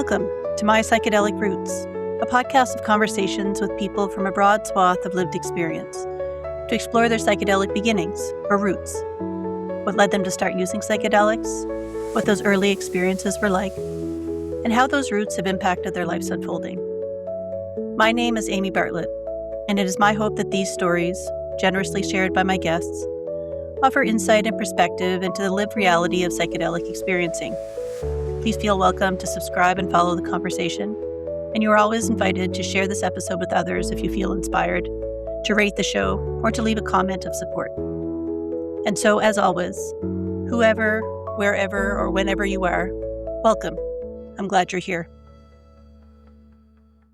Welcome to My Psychedelic Roots, a podcast of conversations with people from a broad swath of lived experience to explore their psychedelic beginnings or roots, what led them to start using psychedelics, what those early experiences were like, and how those roots have impacted their life's unfolding. My name is Amy Bartlett, and it is my hope that these stories, generously shared by my guests, offer insight and perspective into the lived reality of psychedelic experiencing. Please feel welcome to subscribe and follow the conversation, and you are always invited to share this episode with others if you feel inspired, to rate the show, or to leave a comment of support. And so, as always, whoever, wherever, or whenever you are, welcome. I'm glad you're here.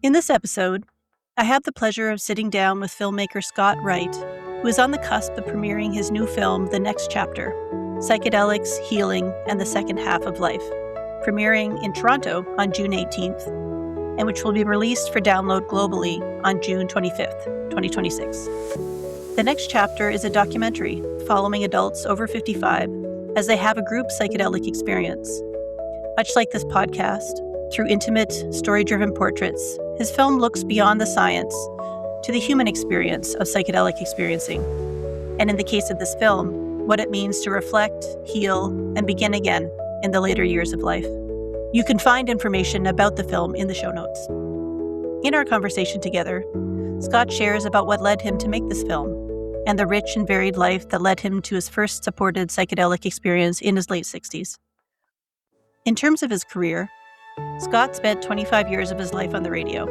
In this episode, I have the pleasure of sitting down with filmmaker Scott Wright, who is on the cusp of premiering his new film, The Next Chapter, Psychedelics, Healing, and the Second Half of Life, premiering in Toronto on June 18th, and which will be released for download globally on June 25th, 2026. The Next Chapter is a documentary following adults over 55 as they have a group psychedelic experience. Much like this podcast, through intimate, story-driven portraits, his film looks beyond the science to the human experience of psychedelic experiencing, and in the case of this film, what it means to reflect, heal, and begin again in the later years of life. You can find information about the film in the show notes. In our conversation together, Scott shares about what led him to make this film and the rich and varied life that led him to his first supported psychedelic experience in his late 60s. In terms of his career, Scott spent 25 years of his life on the radio,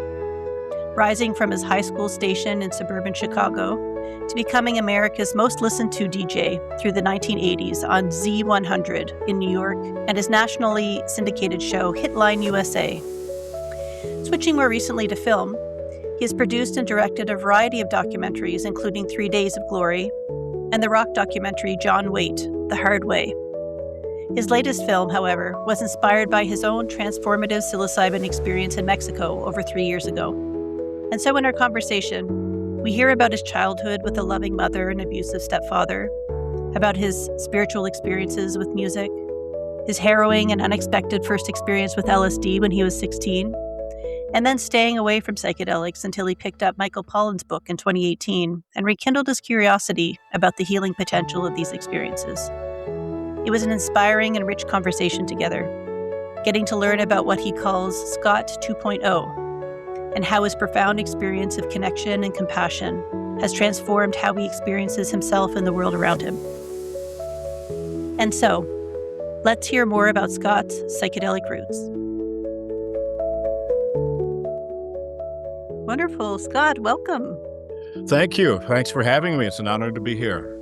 rising from his high school station in suburban Chicago to becoming America's most listened to DJ through the 1980s on Z100 in New York and his nationally syndicated show Hitline USA. Switching more recently to film, he has produced and directed a variety of documentaries, including 3 Days of Glory and the rock documentary John Waite, The Hard Way. His latest film, however, was inspired by his own transformative psilocybin experience in Mexico over 3 years ago. And so in our conversation, we hear about his childhood with a loving mother and abusive stepfather, about his spiritual experiences with music, his harrowing and unexpected first experience with LSD when he was 16, and then staying away from psychedelics until he picked up Michael Pollan's book in 2018 and rekindled his curiosity about the healing potential of these experiences. It was an inspiring and rich conversation together, getting to learn about what he calls Scott 2.0, and how his profound experience of connection and compassion has transformed how he experiences himself and the world around him. And so, let's hear more about Scott's psychedelic roots. Wonderful. Scott, welcome. Thank you. Thanks for having me. It's an honor to be here.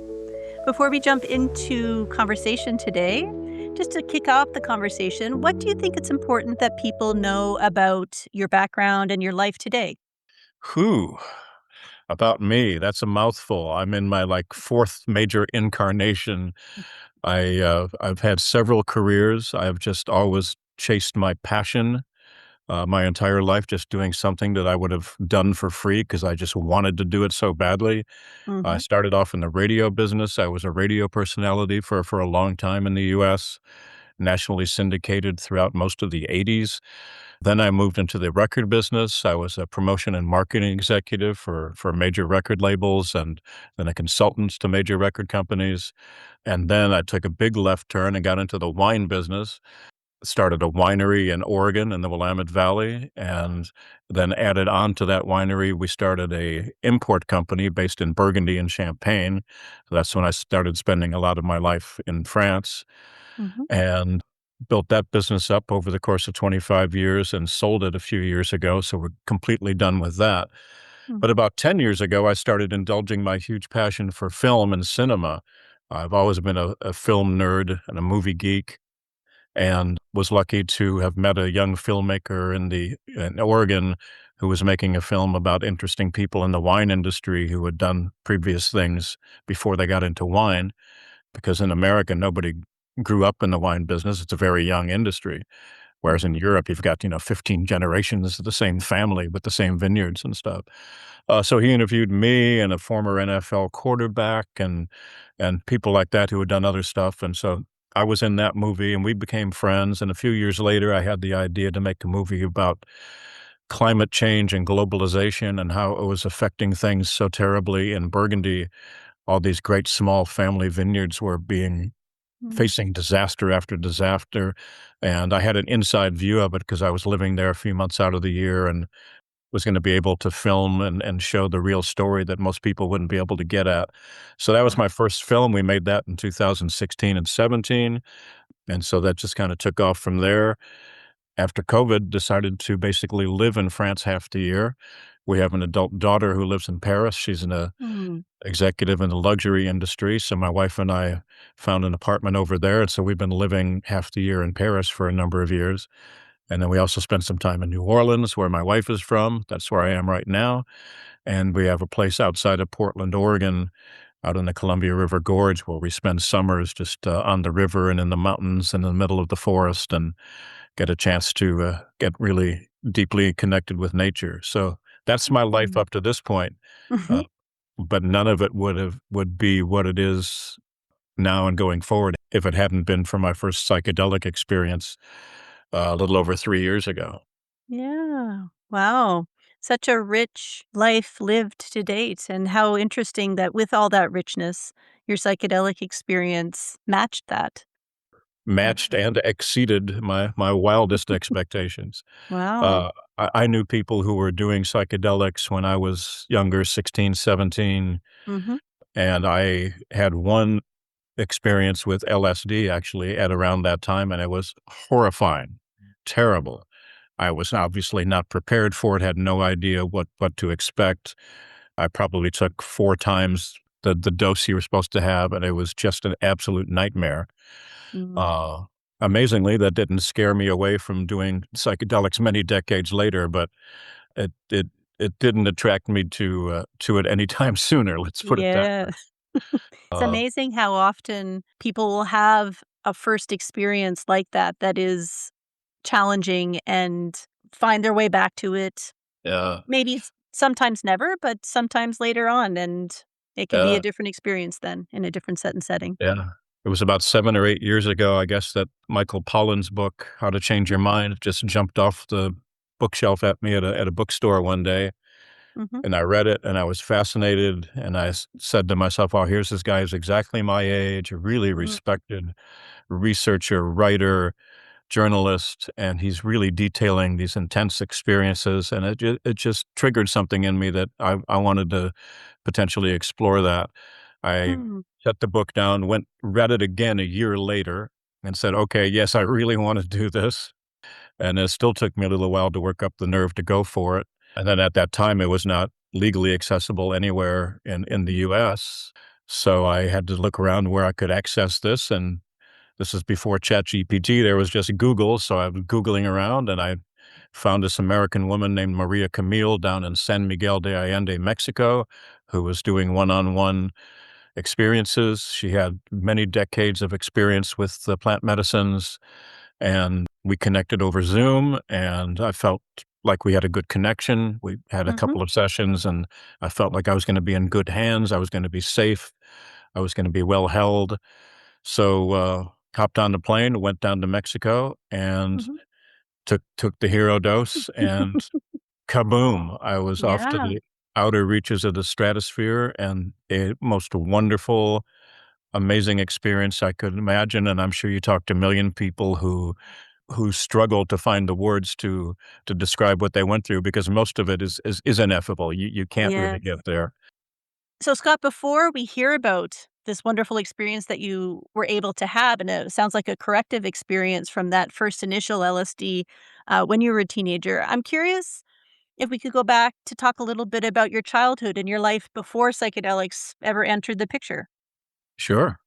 Before we jump into conversation today, just to kick off the conversation, what do you think it's important that people know about your background and your life today? Whew. About me, that's a mouthful. I'm in my fourth major incarnation. I've had several careers. I've just always chased my passion my entire life, just doing something that I would have done for free because I just wanted to do it so badly. I started off in the radio business. I was a radio personality for a long time in the U.S., nationally syndicated throughout most of the 80s. Then I moved into the record business. I was a promotion and marketing executive for major record labels and then a consultant to major record companies. And then I took a big left turn and got into the wine business. Started a winery in Oregon in the Willamette Valley, and then added on to that winery, we started a import company based in Burgundy and Champagne. That's when I started spending a lot of my life in France, and built that business up over the course of 25 years and sold it a few years ago, so we're completely done with that. But about 10 years ago, I started indulging my huge passion for film and cinema. I've always been a film nerd and a movie geek, and was lucky to have met a young filmmaker in Oregon who was making a film about interesting people in the wine industry who had done previous things before they got into wine. Because in America, nobody grew up in the wine business. It's a very young industry. Whereas in Europe, you've got, 15 generations of the same family with the same vineyards and stuff. So he interviewed me and a former NFL quarterback and people like that who had done other stuff. And so I was in that movie and we became friends. And a few years later, I had the idea to make a movie about climate change and globalization and how it was affecting things so terribly in Burgundy. All these great small family vineyards were being Mm. facing disaster after disaster. And I had an inside view of it because I was living there a few months out of the year and was going to be able to film and show the real story that most people wouldn't be able to get at. So that was Wow. my first film. We made that in 2016 and 17. And so that just kind of took off from there. After COVID, decided to basically live in France half the year. We have an adult daughter who lives in Paris. She's an Mm. executive in the luxury industry. So my wife and I found an apartment over there. And so we've been living half the year in Paris for a number of years. And then we also spent some time in New Orleans, where my wife is from. That's where I am right now. And we have a place outside of Portland, Oregon, out in the Columbia River Gorge, where we spend summers just on the river and in the mountains and in the middle of the forest and get a chance to get really deeply connected with nature. So that's my life Mm. up to this point. Mhm. Uh, but none of it would be what it is now and going forward if it hadn't been for my first psychedelic experience a little over 3 years ago. Yeah. Wow. Such a rich life lived to date, and how interesting that with all that richness, your psychedelic experience matched that. Uh, Matched and exceeded my wildest expectations. wow. Uh, I knew people who were doing psychedelics when I was younger, 16, 17, Mhm. and I had one experience with LSD actually at around that time, and it was horrifying, terrible. I was obviously not prepared for it, had no idea what to expect. I probably took 4 times the dose you were supposed to have, and it was just an absolute nightmare. Mm. Uh, Amazingly, that didn't scare me away from doing psychedelics many decades later, but it it it didn't attract me to it anytime sooner, let's put it that Yeah. way. It's Uh, amazing how often people will have a first experience like that that is challenging and find their way back to it. yeah, Maybe sometimes never, but sometimes later on, and it can be a yeah, different experience then in a different set and setting. yeah. It was about 7 or 8 years ago, I guess, that Michael Pollan's book, How to Change Your Mind, just jumped off the bookshelf at me at a bookstore one day, Mhm. and I read it, and I was fascinated, and I said to myself, "Oh, here's this guy who's exactly my age, a really Mm. respected researcher, writer, journalist, and he's really detailing these intense experiences." And it just triggered something in me that I wanted to potentially explore that. I Mm. set the book down, went read it again a year later, and said, "Okay, yes, I really want to do this." And it still took me a little while to work up the nerve to go for it. And then at that time, it was not legally accessible anywhere in the Mhm. US. So I had to look around where I could access this, and this is before ChatGPT. There was just Google, so I was Googling around, and I found this American woman named Maria Camille down in San Miguel de Allende, Mexico, who was doing one-on-one experiences. She had many decades of experience with the plant medicines, and we connected over Zoom, and I felt like we had a good connection. We had a Mhm. couple of sessions, and I felt like I was gonna be in good hands. I was gonna be safe. I was gonna be well held. So, hopped on the plane, went down to Mexico, and Mhm. took the hero dose, and kaboom! I was off to Yeah. the outer reaches of the stratosphere, and a most wonderful, amazing experience I could imagine, and I'm sure you talked to a million people who struggle to find the words to describe what they went through because most of it is ineffable. You can't really Yes. get there. So, Scott, before we hear about this wonderful experience that you were able to have, and it sounds like a corrective experience from that first initial LSD when you were a teenager, I'm curious if we could go back to talk a little bit about your childhood and your life before psychedelics ever entered the picture. Sure.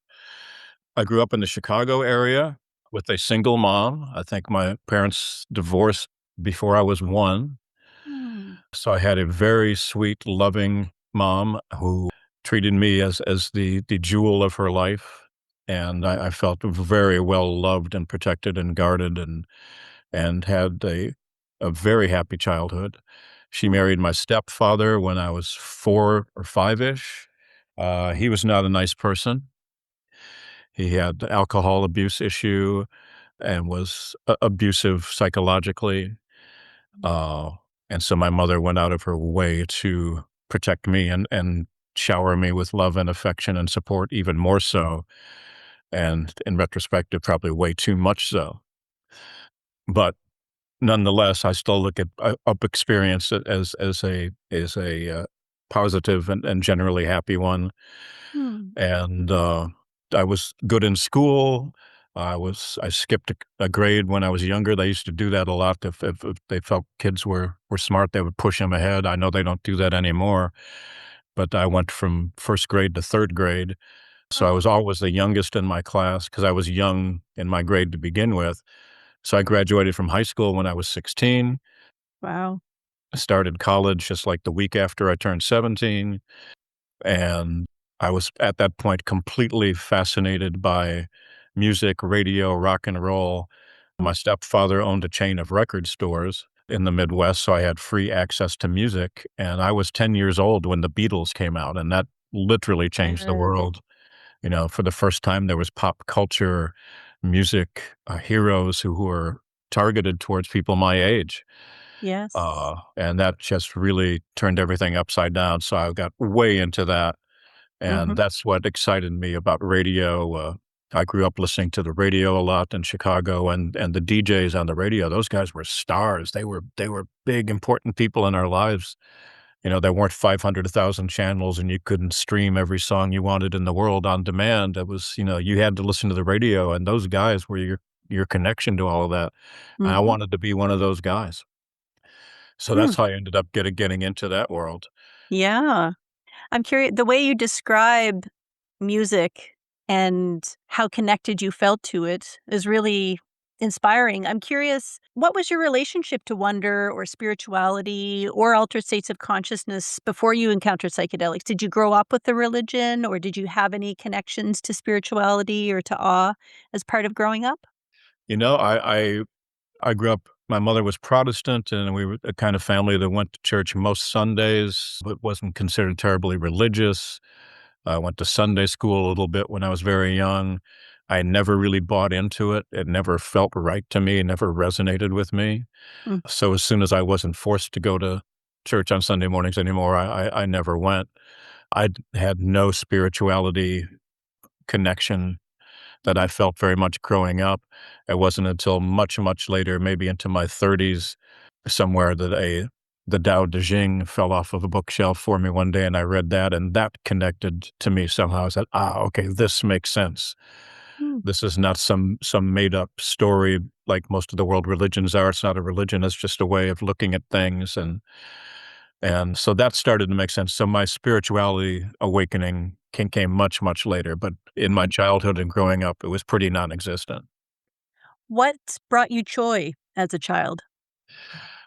I grew up in the Chicago area with a single mom. I think my parents divorced before I was 1. Hmm. So I had a very sweet, loving mom who treated me as the jewel of her life, and I felt very well loved and protected and guarded and had a very happy childhood. She Hmm. married my stepfather when I was 4 or 5-ish. He was not a nice person. He had alcohol abuse issue and was abusive psychologically. Uh, and so my mother went out of her way to protect me and shower me with love and affection and support even more so. And in retrospective, probably way too much so. But nonetheless, I still look at up experience as a positive and generally happy one. Hmm. And I was good in school. I skipped a grade when I was younger. They used to do that a lot. If they felt kids were smart, they would push them ahead. I know they don't do that anymore. But I went from first grade to third grade, so I Oh, was always the youngest in my class because I was young in my grade to begin with. So I graduated from high school when I was 16. wow. I started college just like the week after I turned 17. And I was at that point completely fascinated by music, radio, rock and roll. My stepfather owned a chain of record stores in the Midwest, so I had free access to music. And I was 10 years old when the Beatles came out, and that literally changed the Yes. world. You know, for the first time, there was pop culture, music, heroes who were targeted towards people my age. Yes. And that just really turned everything upside down. So I got way into that. And Mhm. that's what excited me about radio. I grew up listening to the radio a lot in Chicago, and the DJs on the radio, those guys were stars. They were big, important people in our lives. You know, there weren't 500,000 channels and you couldn't stream every song you wanted in the world on demand. It was, you know, you had to listen to the radio, and those guys were your connection to all of that. And I Mhm. wanted to be one of those guys. So Hmm. that's how I ended up getting into that world. Yeah. I'm curious the way you describe music and how connected you felt to it is really inspiring. I'm curious, what was your relationship to wonder or spirituality or altered states of consciousness before you encountered psychedelics? Did you grow up with a religion or did you have any connections to spirituality or to awe as part of growing up? You know, I grew up my mother was Protestant, and we were the kind of family that went to church most Sundays, but wasn't considered terribly religious. I went to Sunday school a little bit when I was very young. I never really bought into it. It never felt right to me, it never resonated with me. Mm, So as soon as I wasn't forced to go to church on Sunday mornings anymore, I never went. I had no spirituality connection that I mhm. felt very much growing up. It wasn't until much, much later, maybe into my 30s, somewhere that the Tao Te Ching fell off of a bookshelf for me one day, and I read that, and that connected to me somehow. I said, "Ah, okay, this makes sense. Mm, This is not some made up story like most of the world religions are. It's not a religion. It's just a way of looking at things." And so that started to make sense. So my spirituality awakening came much, much later, but in my mhm. childhood and growing up, it was pretty non-existent. What brought you joy as a child?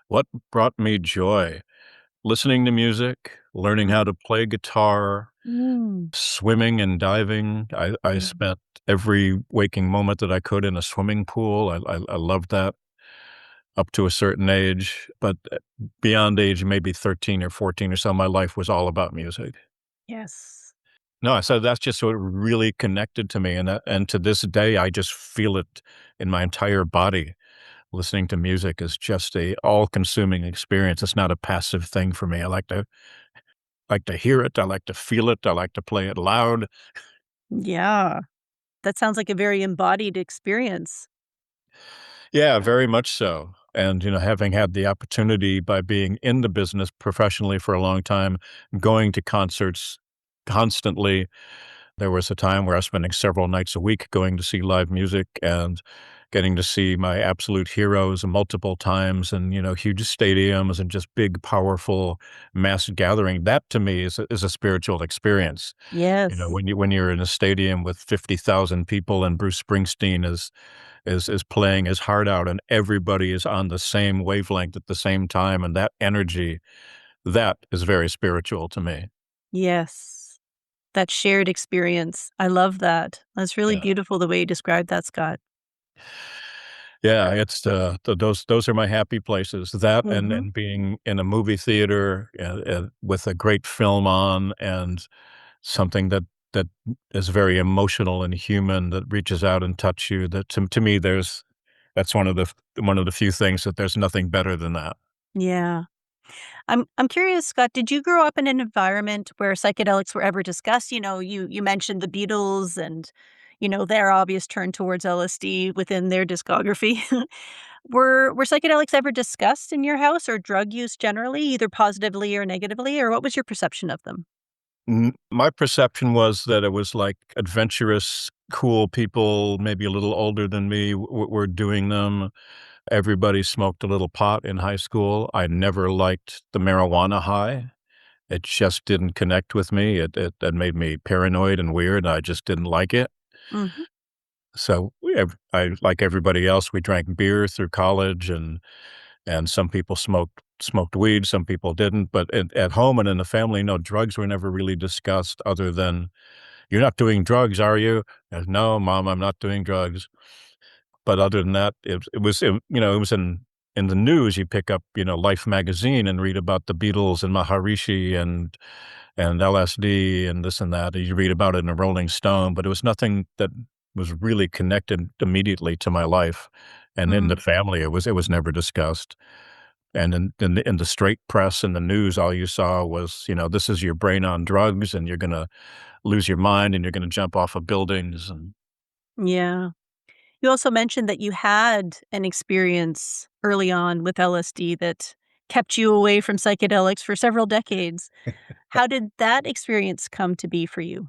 What brought me joy? Listening to music, learning how to play guitar, Mm. swimming and diving. I Mm. spent every waking moment that I could in a swimming pool. I loved that up to a certain age, but beyond age maybe 13 or 14 or so, my life was all about music. Yes. No, I said that's just what really connected to me, and to this day, I just feel it in my entire body. Listening to music is just a all-consuming experience. It's not a passive thing for me. I like to hear it. I like to feel it. I like to play it loud. Yeah. That sounds like a very embodied experience. Yeah, very much so. And, you know, having had the opportunity by being in the business professionally for a long time, going to concerts constantly. There was a time where I was spending several nights a week going to see live music and getting to see my absolute heroes multiple times and, you know, huge stadiums and just big, powerful mass gathering. That to me is a spiritual experience. You know, Yes. when you're in a stadium with 50,000 people and Bruce Springsteen is playing his heart out and everybody is on the same wavelength at the same time and that energy, that is very spiritual to me. Yes. That shared experience. I love that. That's really Yeah. beautiful the way you described that, Scott. Yeah, it's those are my happy places. That Mhm. and being in a movie theater, with a great film on and something that is very emotional and human, that reaches out and touch you. That to me, that's one of the few things that there's nothing better than that. Yeah. I'm curious, Scott, did you grow up in an environment where psychedelics were ever discussed? You mentioned the Beatles and, their obvious turn towards LSD within their discography. Were psychedelics ever discussed in your house, or drug use generally, either positively or negatively, or what was your perception of them? My perception was that it was like adventurous, cool people, maybe a little older than me, were doing them. Everybody smoked a little pot in high school. I never liked the marijuana high. It just didn't connect with me. It made me paranoid and weird. I just didn't like it. Mhm. So I, like everybody else, we drank beer through college, and some people smoked weed, some people didn't. But at home and in the family, no, drugs were never really discussed other than, "You're not doing drugs, are you?" "No, mom, I'm not doing drugs." But other than that, it was in the news. You pick up, Life magazine and read about the Beatles and Maharishi and LSD and this and that. You read about it in a Rolling Stone, but it was nothing that was really connected immediately to my life. And in the Mm. family, it was never discussed. And in the straight press and the news, all you saw was, this is your brain on drugs, and you're gonna lose your mind, and you're gonna jump off of buildings, and Yeah. You also mentioned that you had an experience early on with LSD that kept you away from psychedelics for several decades. How did that experience come to be for you?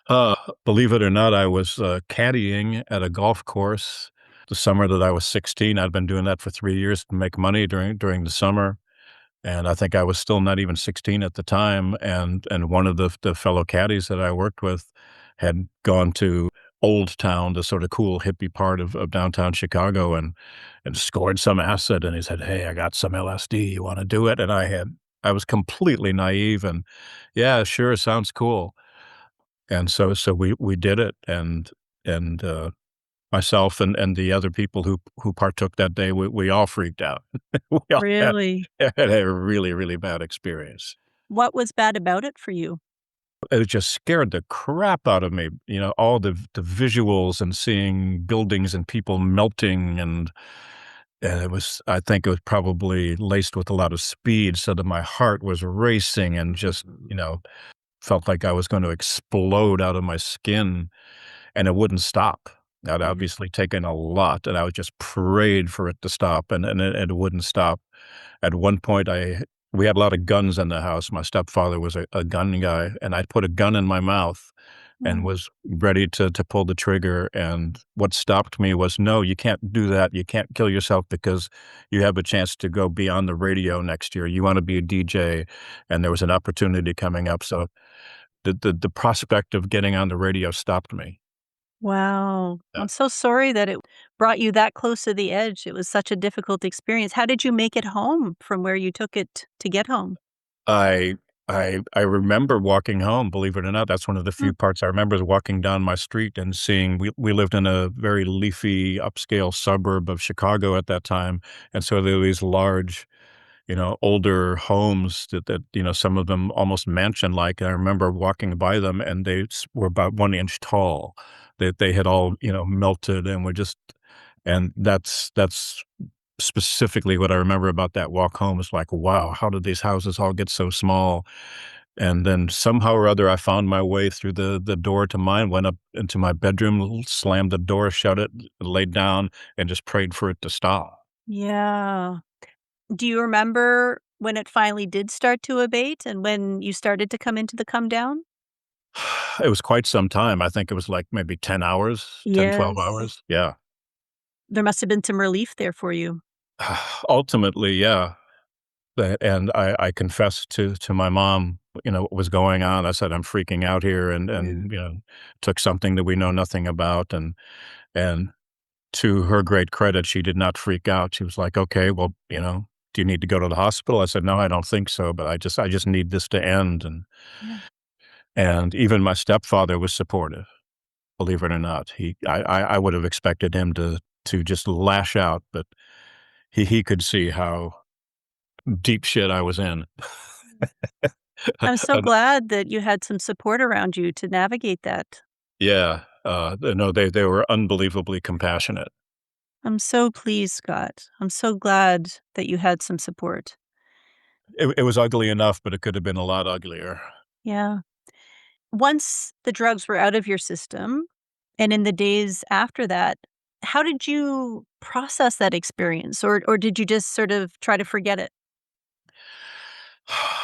Uh, believe it or not, I was, caddying at a golf course the summer that I was 16. I'd been doing that for 3 years to make money during the summer, and I think I was still not even 16 at the time, and one of the fellow caddies that I worked with had gone to Old Town, the sort of cool hippie part of downtown Chicago, and scored some acid, and he said, "Hey, I got some LSD, you wanna do it?" And I was completely naive and, "Yeah, sure, sounds cool." And so we did it, and myself and the other people who partook that day, we all freaked out. We all Really? had a really, really bad experience. What was bad about it for you? It just scared the crap out of me, all the visuals and seeing buildings and people melting, and I think it was probably laced with a lot of speed, so that my heart was racing and just, felt like I was gonna explode out of my skin. And it wouldn't stop. I'd Yeah. obviously taken a lot, and I would just prayed for it to stop, and it wouldn't stop. At one point, we had a lot of guns in the house. My stepfather was a gun guy, and I put a gun in my mouth and Mm. was ready to pull the trigger, and what stopped me was, "No, you can't do that. You can't kill yourself because you have a chance to go be on the radio next year. You wanna be a DJ," and there was an opportunity coming up, so the prospect of getting on the radio stopped me. Wow. Yeah. I'm so sorry that it brought you that close to the edge. It was such a difficult experience. How did you make it home from where you took it to get home? I I remember walking home, believe it or not. That's one of the Mm. few parts I remember, is walking down my street and seeing, we lived in a very leafy, upscale suburb of Chicago at that time, and so there were these large, older homes that some of them almost mansion-like. I remember walking by them, and were about 1 inch tall. That they had all, melted and were just, and that's specifically what I remember about that walk home. Is like, "Wow, how did these houses all get so small?" And then somehow or other, I found my way through the door to mine, went up into my bedroom, slammed the door, shut it, laid down, and just prayed for it to stop. Yeah. Do you remember when it finally did start to abate and when you started to come into the come down? It was quite some time. I think it was, like, maybe 10 hours, 10, 12 Yes. hours. Yeah. There must have been some relief there for you. Ultimately, yeah. And I confessed to my mom, what was going on. I said, "I'm freaking out here," and, took something that we know nothing about, and to her great credit, she did not freak out. She was like, "Okay, well, do you need to go to the hospital?" I said, "No, I don't think so, but I just need this to end," Yeah. and even my stepfather was supportive, believe it or not. I would have expected him to just lash out, but he could see how deep shit I was in. I'm so And glad that you had some support around you to navigate that. yeah, no, they were unbelievably compassionate. I'm so pleased, Scott. I'm so glad that you had some support. It was ugly enough, but it could have been a lot uglier. Yeah. Once the drugs were out of your system, and in the days after that, how did you process that experience, or did you just sort of try to forget it?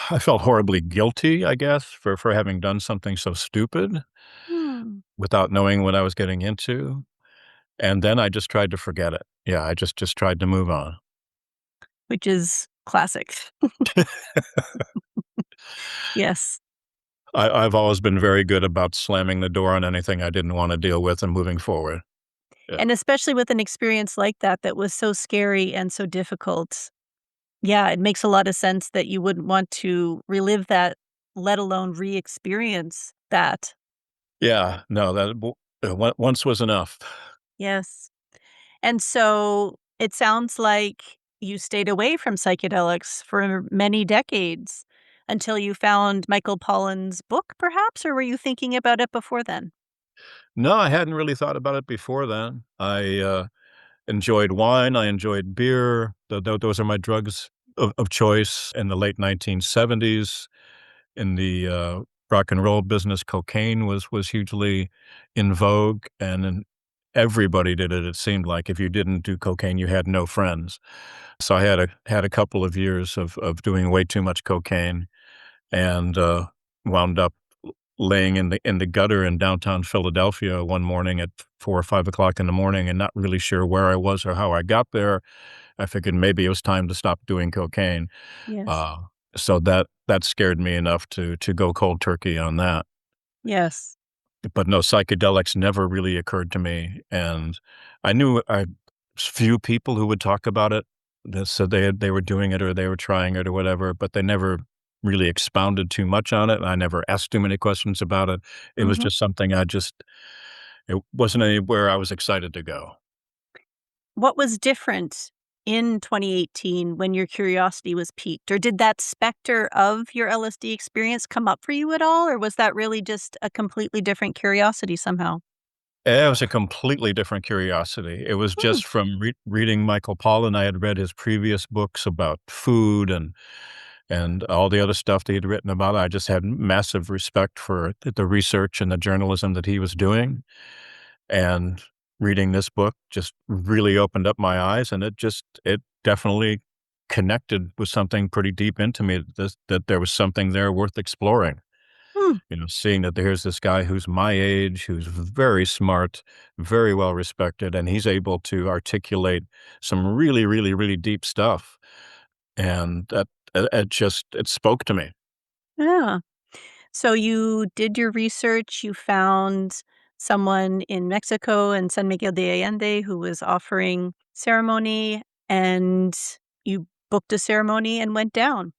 I felt horribly guilty, I guess, for having done something so stupid Hmm. without knowing what I was getting into, and then I just tried to forget it. Yeah, I just tried to move on. Which is classic. Yes. I've always been very good about slamming the door on anything I didn't wanna deal with and moving forward. Yeah. And especially with an experience like that that was so scary and so difficult. Yeah, it makes a lot of sense that you wouldn't want to relive that, let alone re-experience that. Yeah, no, that w once was enough. Yes. And so it sounds like you stayed away from psychedelics for many decades until you found Michael Pollan's book, perhaps, or were you thinking about it before then? No, I hadn't really thought about it before then. I enjoyed wine, I enjoyed beer, those are my drugs of choice in the late 1970s. In the, rock and roll business, cocaine was hugely in vogue, and then everybody did it, it seemed like. If you didn't do cocaine, you had no friends. So I had a couple of years of doing way too much cocaine and, wound up laying in the gutter in downtown Philadelphia one morning at 4 or 5 o'clock in the morning and not really sure where I was or how I got there. I figured maybe it was time to stop doing cocaine. Yes. Uh, so that scared me enough to go cold turkey on that. Yes. But no, psychedelics never really occurred to me, and I knew I few people who would talk about it that said they were doing it or they were trying it or whatever, but they never really expounded too much on it. I never asked too many questions about it. It was Mhm. just something it wasn't anywhere I was excited to go. What was different in 2018 when your curiosity was piqued? Or did that specter of your LSD experience come up for you at all? Or was that really just a completely different curiosity somehow? It was a completely different curiosity. It was Hmm. just from reading Michael Pollan. I had read his previous books about food and all the other stuff that he'd written about. I just had massive respect for the research and the journalism that he was doing, and reading this book just really opened up my eyes, and it definitely connected with something pretty deep into me, that there was something there worth exploring. Hmm. You know, seeing that here's this guy who's my age, who's very smart, very well respected, and he's able to articulate some really, really, really deep stuff, and that it spoke to me. Yeah. So you did your research, you found someone in Mexico and San Miguel de Allende who was offering ceremony, and you booked a ceremony and went down.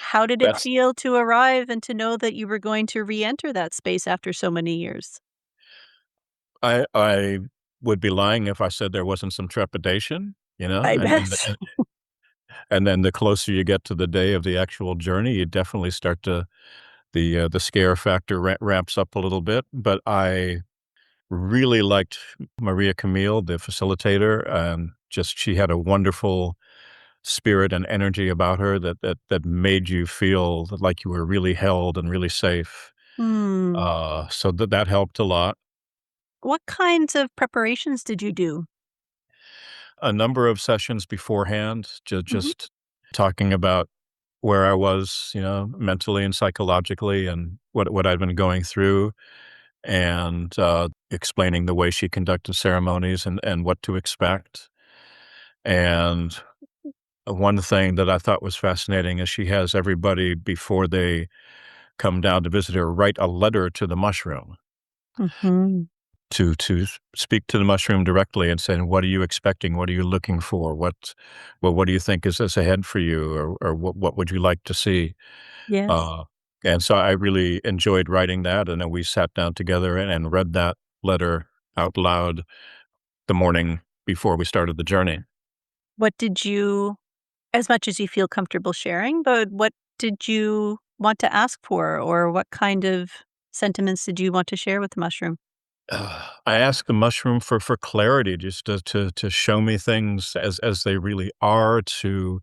How did it That's feel to arrive and to know that you were going to re-enter that space after so many years? I would be lying if I said there wasn't some trepidation, you know, I bet. and then the closer you get to the day of the actual journey, you definitely start to the scare factor ramps up a little bit, but I really liked Maria Camille, the facilitator, and just she had a wonderful spirit and energy about her that made you feel like you were really held and really safe. Hmm. So that helped a lot. What kinds of preparations did you do? A number of sessions beforehand, Mhm. just talking about where I was, you know, mentally and psychologically and what I'd been going through and, explaining the way she conducted ceremonies and what to expect. And one thing that I thought was fascinating is she has everybody, before they come down to visit her, write a letter to the mushroom Mhm. to speak to the mushroom directly and saying, "What are you expecting? What are you looking for? What do you think is ahead for you? Or what would you like to see?" Yes. Uh, and so I really enjoyed writing that, and then we sat down together and read that letter out loud the morning before we started the journey. What did you, as much as you feel comfortable sharing, but what did you want to ask for, or what kind of sentiments did you want to share with the mushroom? I asked the mushroom for clarity, just to show me things as they really are, to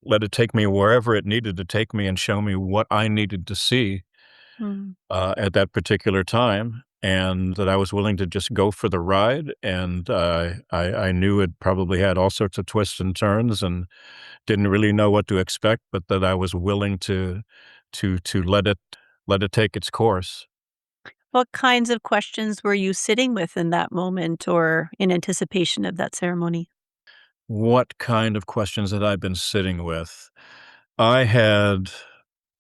let it take me wherever it needed to take me and show me what I needed to see, Mm, at that particular time, and that I was willing to just go for the ride, and, I knew it probably had all sorts of twists and turns and didn't really know what to expect, but that I was willing to let it take its course. what kinds of questions were you sitting with in that moment or in anticipation of that ceremony? What kind of questions had I been sitting with? I had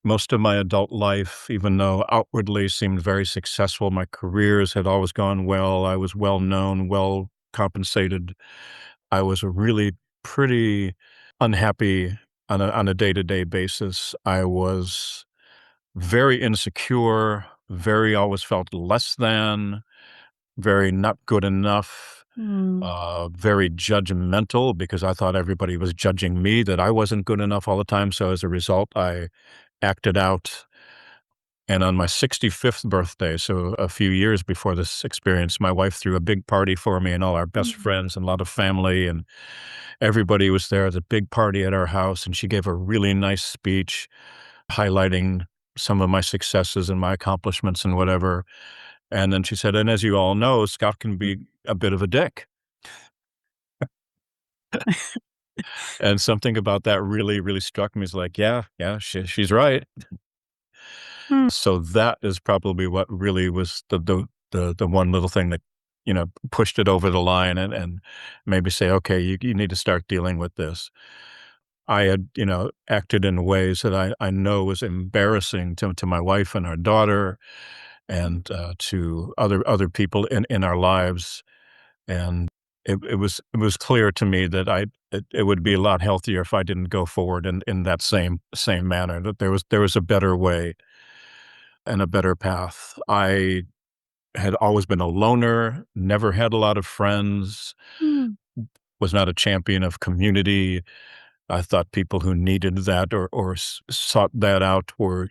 most of my adult life, even though outwardly seemed very successful, my careers had always gone well. I was well known, well compensated. I was really pretty unhappy on a day-to-day basis. I was very insecure, very always felt less than, very not good enough, Mm, very judgmental because I thought everybody was judging me, that I wasn't good enough all the time. So as a result, I acted out. And on my 65th birthday, so a few years before this experience, my wife threw a big party for me and all our best mm, friends and a lot of family, and everybody was there at a big party at our house. And she gave a really nice speech highlighting some of my successes and my accomplishments and whatever. And then she said, and as you all know, Scott can be a bit of a dick. And something about that really, really struck me. It's like, yeah, yeah, she's right. mm, So that is probably what really was the one little thing that, pushed it over the line and maybe say, okay, you need to start dealing with this. I had, acted in ways that I know was embarrassing to my wife and our daughter and to other people in our lives. And it was clear to me that it would be a lot healthier if I didn't go forward in that same manner, that there was a better way and a better path. I had always been a loner, never had a lot of friends, mm, was not a champion of community. I thought people who needed that or sought that out were,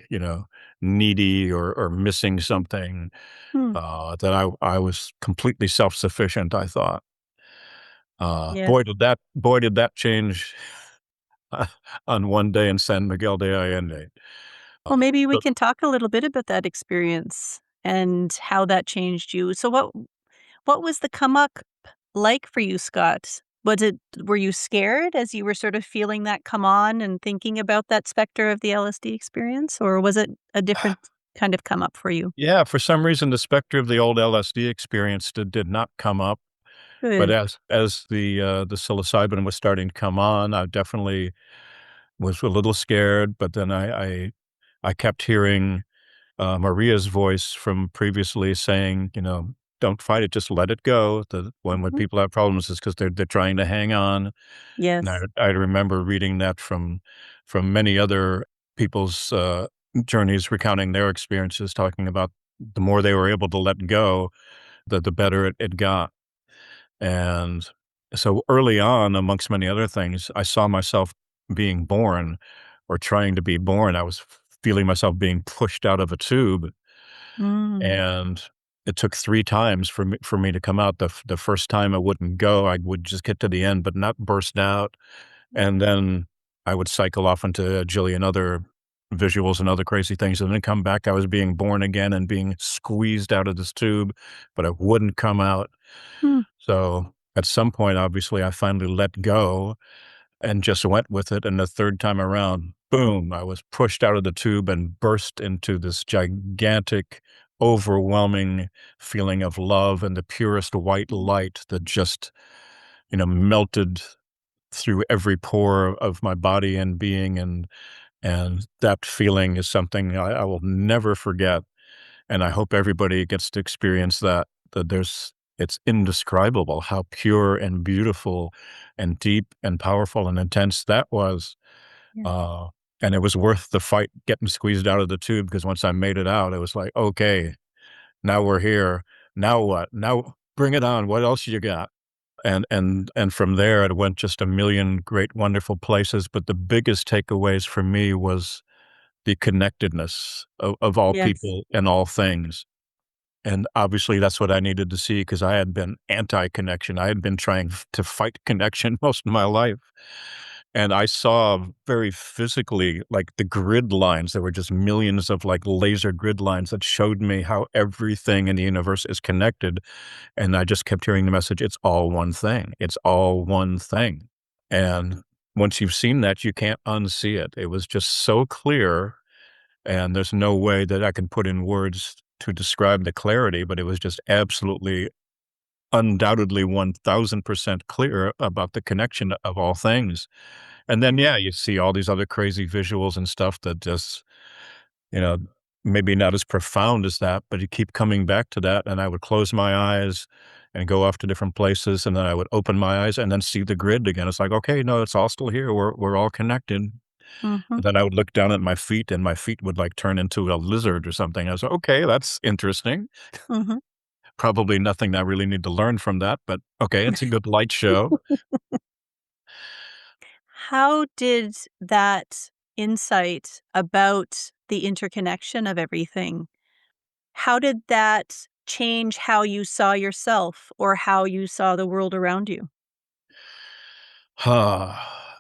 needy or missing something, mm. that I was completely self-sufficient, I thought. Yes. Boy, did that change on one day in San Miguel de Allende. Well, maybe we So can talk a little bit about that experience and how that changed you. So what was the come up like for you, Scott? Were you scared as you were sort of feeling that come on and thinking about that specter of the LSD experience, or was it a different kind of come up for you? yeah, for some reason, the specter of the old LSD experience did not come up. But Good. as the psilocybin was starting to come on, I definitely was a little scared, but then I kept hearing, Maria's voice from previously saying, "Don't fight it, just let it go." That when Mhm. people have problems, it's because 'cause they're trying to hang on, and I Yes. I remember reading that from many other people's, journeys recounting their experiences, talking about the more they were able to let go, the better it got. And so early on, amongst many other things, I saw myself being born or trying to be born. I was feeling myself being pushed out of a tube, Mm. and it took 3 times for me to come out. The first time I wouldn't go, I would just get to the end, but not burst out, and then I would cycle off into a jillion other visuals and other crazy things, and then come back. I was being born again and being squeezed out of this tube, but I wouldn't come out. Mm. So, at some point, obviously, I finally let go and just went with it, and the 3rd time around, boom, I was pushed out of the tube and burst into this gigantic, overwhelming feeling of love and the purest white light that just, melted through every pore of my body and being, and that feeling is something I will never forget. And I hope everybody gets to experience that, it's indescribable how pure and beautiful and deep and powerful and intense that was. Yeah. Uh, and it was worth the fight getting squeezed out of the tube because once I made it out, it was like, okay, now we're here. Now what? Now bring it on. What else you got? And from there, it went just a million great, wonderful places. But the biggest takeaways for me was the connectedness of all Yes. people and all things. And obviously, that's what I needed to see because I had been anti-connection. I had been trying to fight connection most of my life. And I saw very physically, like the grid lines. There were just millions of like laser grid lines that showed me how everything in the universe is connected. And I just kept hearing the message, it's all one thing. It's all one thing. And once you've seen that, you can't unsee it. It was just so clear, and there's no way that I can put in words to describe the clarity, but it was just absolutely, undoubtedly 1000% clear about the connection of all things. And then, yeah, you see all these other crazy visuals and stuff that just, you know, maybe not as profound as that, but you keep coming back to that. And I would close my eyes and go off to different places. And then I would open my eyes and then see the grid again. It's like, okay, no, it's all still here. We're all connected. Mhm. And then I would look down at my feet and my feet would like turn into a lizard or something. I was like, okay, that's interesting. Mhm. Probably nothing I really need to learn from that, but okay, it's a good light show. How did that insight about the interconnection of everything, how did that change how you saw yourself or how you saw the world around you?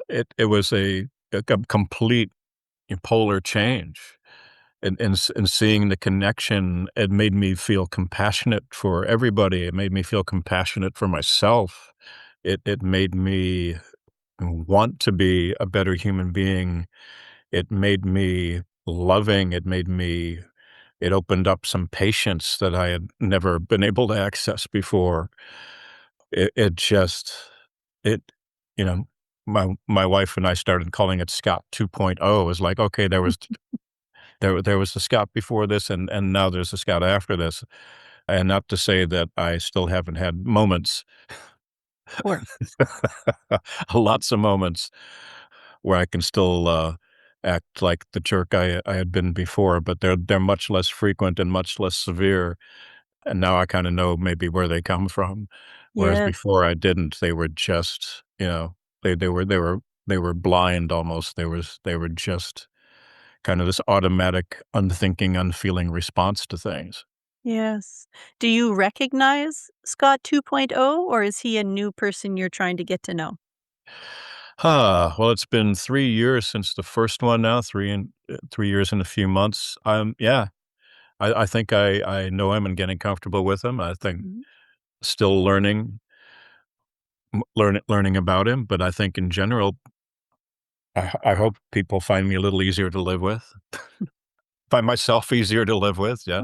It was a complete polar change. And seeing the connection, it made me feel compassionate for everybody. It made me feel compassionate for myself. It made me want to be a better human being. It made me loving. It opened up some patience that I had never been able to access before. It just it you know, my wife and I started calling it Scott 2.0. It was like, okay, there was the Scott before this, and now there's a Scott after this. And not to say that I still haven't had moments, Of course. lots of moments where I can still, act like the jerk I had been before, but they're much less frequent and much less severe, and now I kinda know maybe where they come from, whereas Yes. before I didn't. They were just, they were blind almost. They were just kind of this automatic, unthinking, unfeeling response to things. Yes. Do you recognize Scott 2.0, or is he a new person you're trying to get to know? Well, it's been 3 years since the first one now, 3 years and a few months. Yeah, I think I know him and getting comfortable with him. I think Mhm. still learning about him, but I think in general, I hope people find me a little easier to live with. Find myself easier to live with, yeah.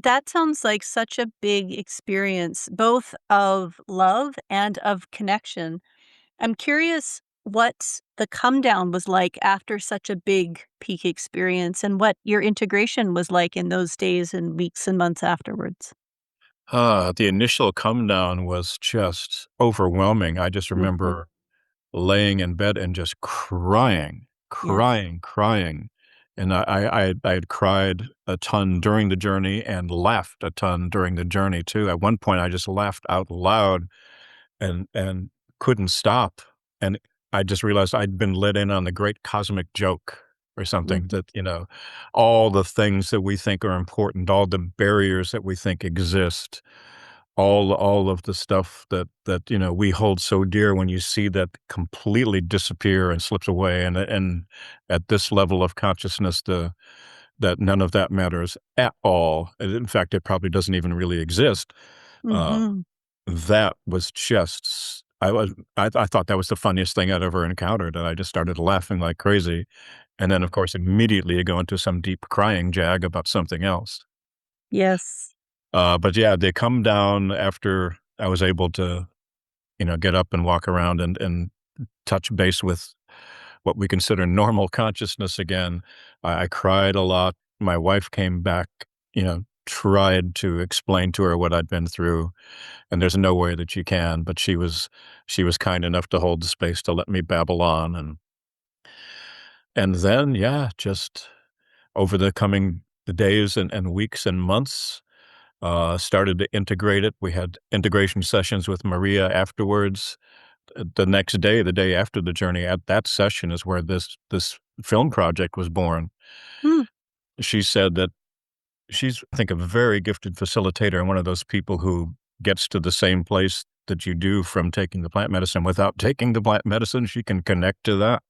That sounds like such a big experience, both of love and of connection. I'm curious what the come down was like after such a big peak experience and what your integration was like in those days and weeks and months afterwards. The initial come down was just overwhelming. I just Mhm. remember laying in bed and just crying, Yes. crying, crying. And I had cried a ton during the journey and laughed a ton during the journey too. At one point, I just laughed out loud and couldn't stop. And I just realized I'd been let in on the great cosmic joke or something Mhm. that, all the things that we think are important, all the barriers that we think exist, all of the stuff that we hold so dear, when you see that completely disappear and slips away, and at this level of consciousness, that none of that matters at all. And in fact, it probably doesn't even really exist. Uh, Mhm. that was just I thought that was the funniest thing I'd ever encountered, and I just started laughing like crazy. And then, of course, immediately you go into some deep crying jag about something else. Yes. But yeah, they come down after I was able to, get up and walk around and touch base with what we consider normal consciousness again. I cried a lot. My wife came back, tried to explain to her what I'd been through, and there's no way that you can, but she was kind enough to hold the space to let me babble on. And then, yeah, just over the days and weeks and months, started to integrate it. We had integration sessions with Maria afterwards. The next day, the day after the journey, at that session is where this film project was born. Mm. She said that she's, I think, a very gifted facilitator and one of those people who gets to the same place that you do from taking the plant medicine without taking the plant medicine. She can connect to that.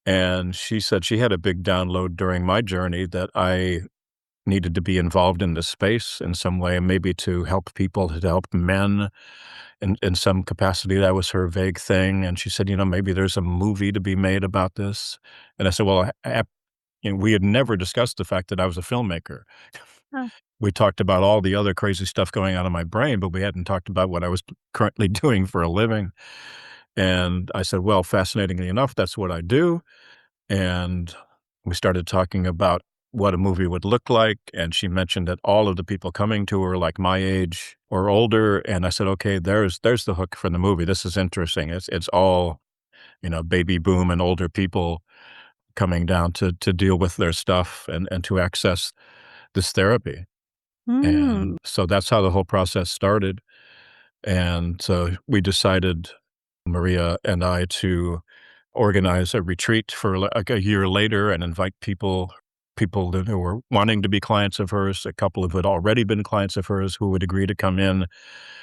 And she said she had a big download during my journey that I needed to be involved in this space in some way, and maybe to help people, to help men in some capacity. That was her vague thing. And she said, maybe there's a movie to be made about this. And I said, well, we had never discussed the fact that I was a filmmaker. Oh. We talked about all the other crazy stuff going on in my brain, but we hadn't talked about what I was currently doing for a living. And I said, well, fascinatingly enough, that's what I do. And we started talking about what a movie would look like. And she mentioned that all of the people coming to her, like my age or older. And I said, okay, there's the hook for the movie. This is interesting. It's all, baby boom and older people coming down to deal with their stuff and to access this therapy. Mm. And so that's how the whole process started. And so we decided, Maria and I, to organize a retreat for like a year later and invite people who were wanting to be clients of hers, a couple who had already been clients of hers who would agree to come in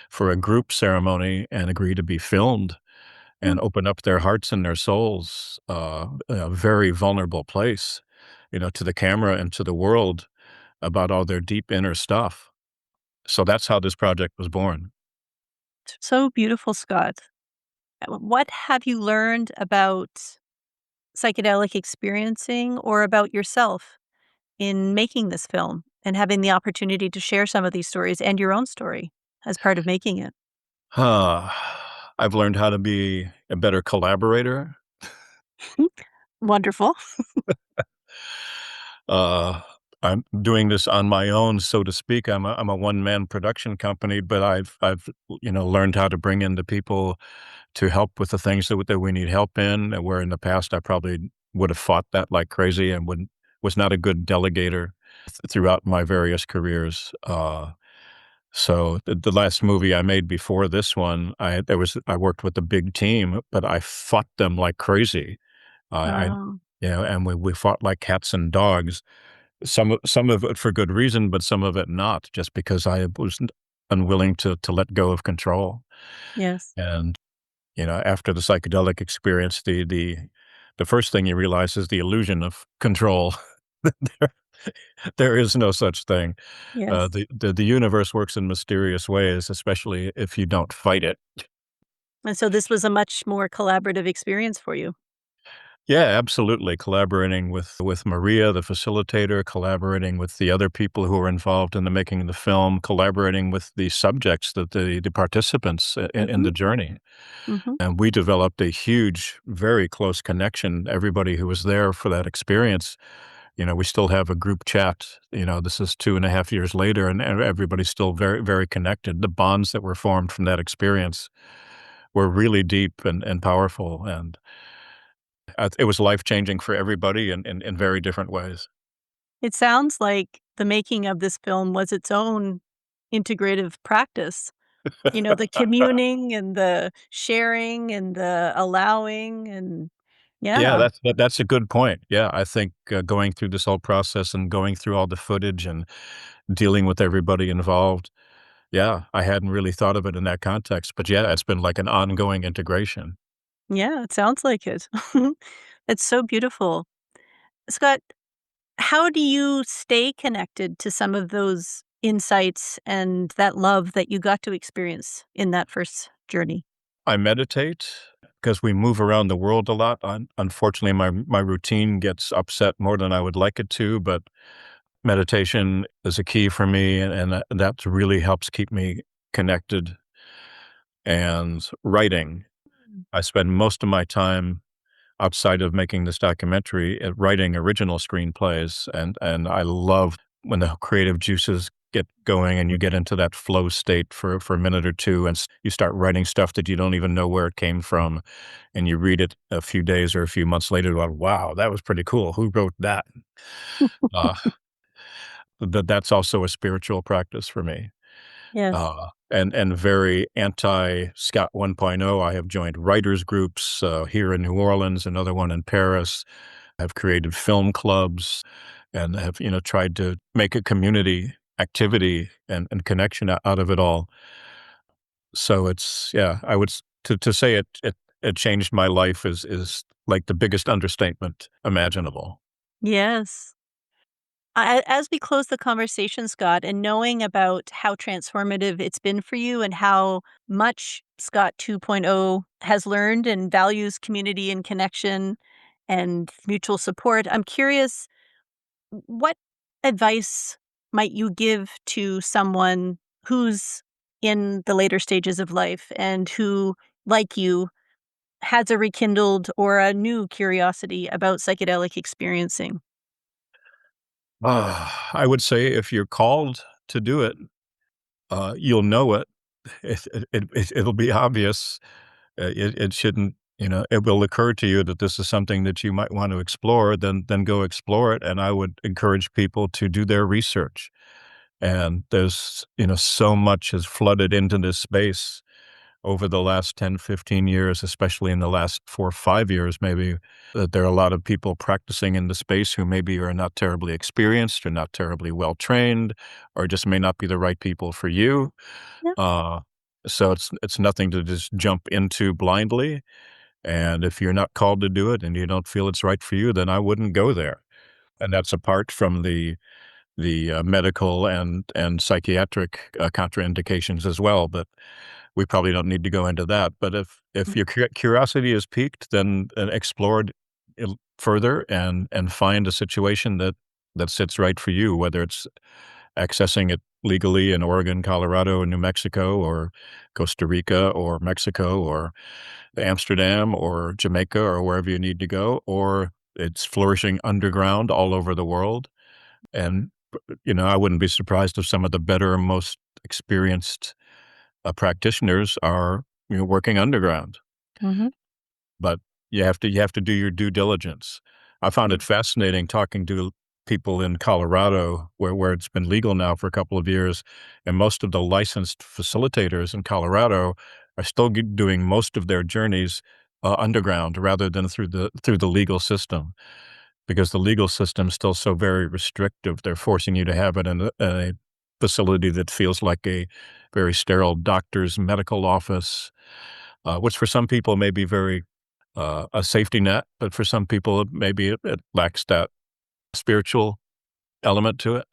for a group ceremony and agree to be filmed and Mm. open up their hearts and their souls, in a very vulnerable place, to the camera and to the world about all their deep inner stuff. So that's how this project was born. So beautiful, Scott. What have you learned about psychedelic experiencing or about yourself in making this film and having the opportunity to share some of these stories and your own story as part of making it? Huh. I've learned how to be a better collaborator. Wonderful. Uh, I'm doing this on my own, so to speak. I'm a one-man production company, but I've learned how to bring in the people to help with the things that we need help in, and where in the past I probably would have fought that like crazy and was not a good delegator throughout my various careers. So the last movie I made before this one, I worked with a big team, but I fought them like crazy. I Oh, and we fought like cats and dogs. Some of it for good reason, but some of it not, just because I was unwilling to let go of control. yes. And after the psychedelic experience, the first thing you realize is the illusion of control. there, there is no such thing. Yes. The universe works in mysterious ways, especially if you don't fight it. And so this was a much more collaborative experience for you. Yeah, absolutely. Collaborating with Maria, the facilitator, collaborating with the other people who were involved in the making of the film, collaborating with the subjects, the participants in Mhm. the journey. Mhm. And we developed a huge, very close connection. Everybody who was there for that experience, we still have a group chat. This is 2.5 years later, and everybody's still very, very connected. The bonds that were formed from that experience were really deep and powerful. And it was life-changing for everybody in very different ways. It sounds like the making of this film was its own integrative practice. The communing and the sharing and the allowing and Yeah, yeah, that's a good point. Yeah, I think, going through this whole process and going through all the footage and dealing with everybody involved, yeah, I hadn't really thought of it in that context, but yeah, it's been like an ongoing integration. yeah, it sounds like it. It's so beautiful. Scott, how do you stay connected to some of those insights and that love that you got to experience in that first journey? I meditate because we move around the world a lot. Unfortunately, my routine gets upset more than I would like it to, but meditation is a key for me, and that really helps keep me connected. And writing, Mm. I spend most of my time outside of making this documentary at writing original screenplays, and I love when the creative juices get going and you get into that flow state for a minute or two, and you start writing stuff that you don't even know where it came from, and you read it a few days or a few months later, like, wow, that was pretty cool. Who wrote that? Uh, that's also a spiritual practice for me. Yes. and very anti Scott 1.0. I have joined writers groups here in New Orleans, another one in Paris. I've created film clubs and have, tried to make a community activity and connection out of it all. So it's, yeah, I would, to say it changed my life is like the biggest understatement imaginable. Yes. As we close the conversation, Scott, and knowing about how transformative it's been for you and how much Scott 2.0 has learned and values community and connection and mutual support, I'm curious, what advice might you give to someone who's in the later stages of life and who, like you, has a rekindled or a new curiosity about psychedelic experiencing? I would say if you're called to do it, you'll know it. It'll be obvious. It shouldn't, it will occur to you that this is something that you might want to explore, then go explore it. And I would encourage people to do their research. And there's, so much has flooded into this space over the last 10, 15 years, especially in the last 4 or 5 years, maybe, that there are a lot of people practicing in the space who maybe are not terribly experienced or not terribly well trained, or just may not be the right people for you. Yeah. Uh, so it's nothing to just jump into blindly. And if you're not called to do it and you don't feel it's right for you, then I wouldn't go there. And that's apart from the medical and psychiatric contraindications as well. But we probably don't need to go into that. But if your curiosity is piqued, then explore it further and find a situation that sits right for you, whether it's accessing it legally in Oregon, Colorado, and New Mexico, or Costa Rica, or Mexico, or Amsterdam, or Jamaica, or wherever you need to go, or it's flourishing underground all over the world. And, I wouldn't be surprised if some of the better, most experienced practitioners are, working underground. Mhm. But you have to do your due diligence. I found it fascinating talking to people in Colorado where it's been legal now for a couple of years, and most of the licensed facilitators in Colorado are still doing most of their journeys underground rather than through the legal system, because the legal system is still so very restrictive. They're forcing you to have it in a facility that feels like a very sterile doctor's medical office, which for some people may be very a safety net, but for some people, maybe it lacks that spiritual element to it.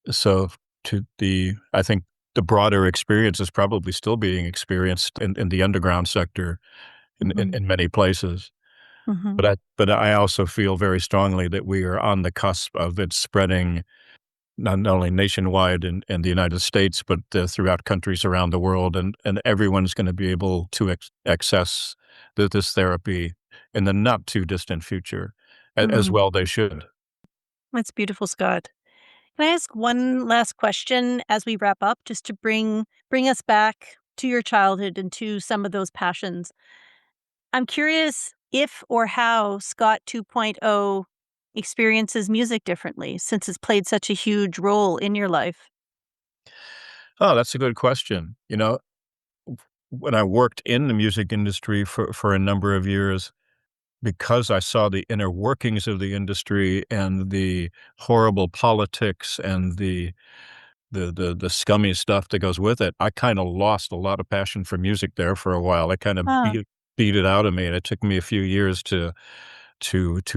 So, I think the broader experience is probably still being experienced in the underground sector Mhm. in many places. Mhm. But I also feel very strongly that we are on the cusp of it spreading not only nationwide in the United States, but throughout countries around the world, and everyone's going to be able to access this therapy in the not too distant future, as Mm. well they should. That's beautiful, Scott. Can I ask one last question as we wrap up, just to bring us back to your childhood and to some of those passions? I'm curious if or how Scott 2.0 experiences music differently since it's played such a huge role in your life. Oh, that's a good question. When I worked in the music industry for a number of years, because I saw the inner workings of the industry and the horrible politics and the scummy stuff that goes with it, I kinda lost a lot of passion for music there for a while. I kinda Ah. beat it out of me, and it took me a few years to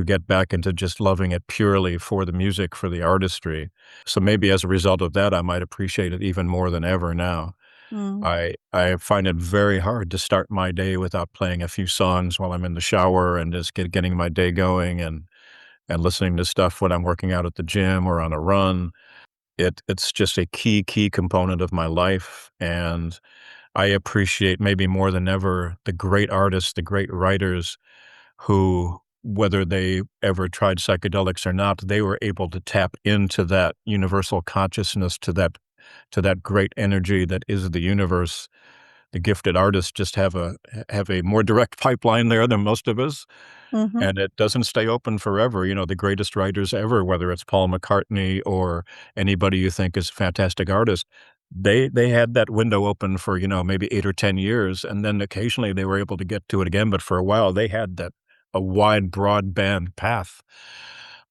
get back into just loving it purely for the music, for the artistry. So maybe as a result of that, I might appreciate it even more than ever now. Mm. I find it very hard to start my day without playing a few songs while I'm in the shower and just getting my day going and listening to stuff when I'm working out at the gym or on a run. It's just a key component of my life, and I appreciate maybe more than ever the great artists, the great writers who, whether they ever tried psychedelics or not, they were able to tap into that universal consciousness, to that great energy that is the universe. The gifted artists just have a more direct pipeline there than most of us, Mhm. and it doesn't stay open forever. The greatest writers ever, whether it's Paul McCartney or anybody you think is a fantastic artist, they had that window open for, maybe 8 or 10 years, and then occasionally they were able to get to it again, but for a while, they had a wide broadband path,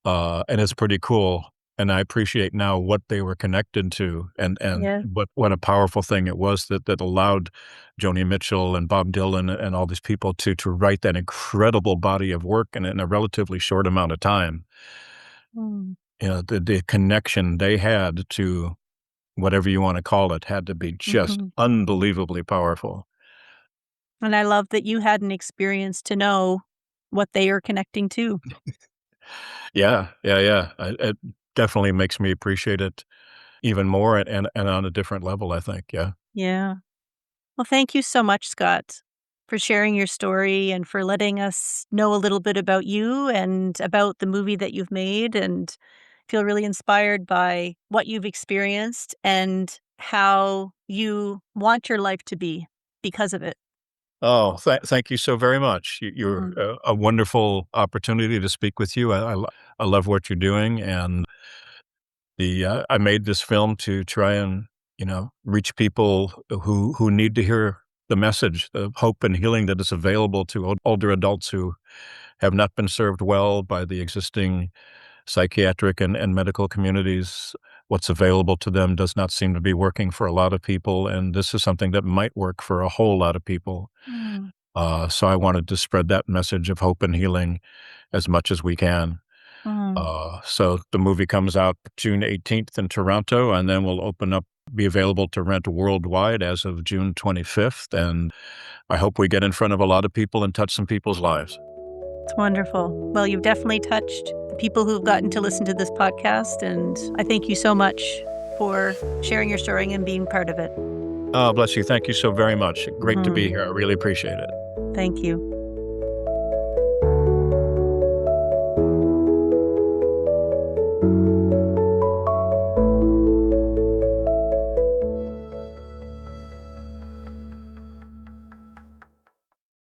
and it's pretty cool, and I appreciate now what they were connected to and Yeah. what a powerful thing it was that allowed Joni Mitchell and Bob Dylan and all these people to write that incredible body of work in a relatively short amount of time. Mm. The connection they had to whatever you wanna call it had to be just Mhm. unbelievably powerful. And I love that you had an experience to know what they are connecting to. Yeah, yeah, yeah. It definitely makes me appreciate it even more and on a different level, I think, yeah. Yeah. Well, thank you so much, Scott, for sharing your story and for letting us know a little bit about you and about the movie that you've made, and feel really inspired by what you've experienced and how you want your life to be because of it. Oh, thank you so very much. You're Mm. a wonderful opportunity to speak with you. I love what you're doing, and I made this film to try and, reach people who need to hear the message of hope and healing that is available to older adults who have not been served well by the existing psychiatric and medical communities. What's available to them does not seem to be working for a lot of people, and this is something that might work for a whole lot of people. Mm. So I wanted to spread that message of hope and healing as much as we can. Mm. So the movie comes out June 18th in Toronto, and then will be available to rent worldwide as of June 25th. And I hope we get in front of a lot of people and touch some people's lives. It's wonderful. Well, you've definitely touched the people who've gotten to listen to this podcast, and I thank you so much for sharing your story and being part of it. Oh, bless you. Thank you so very much. Great to be Mhm. here. I really appreciate it. Thank you.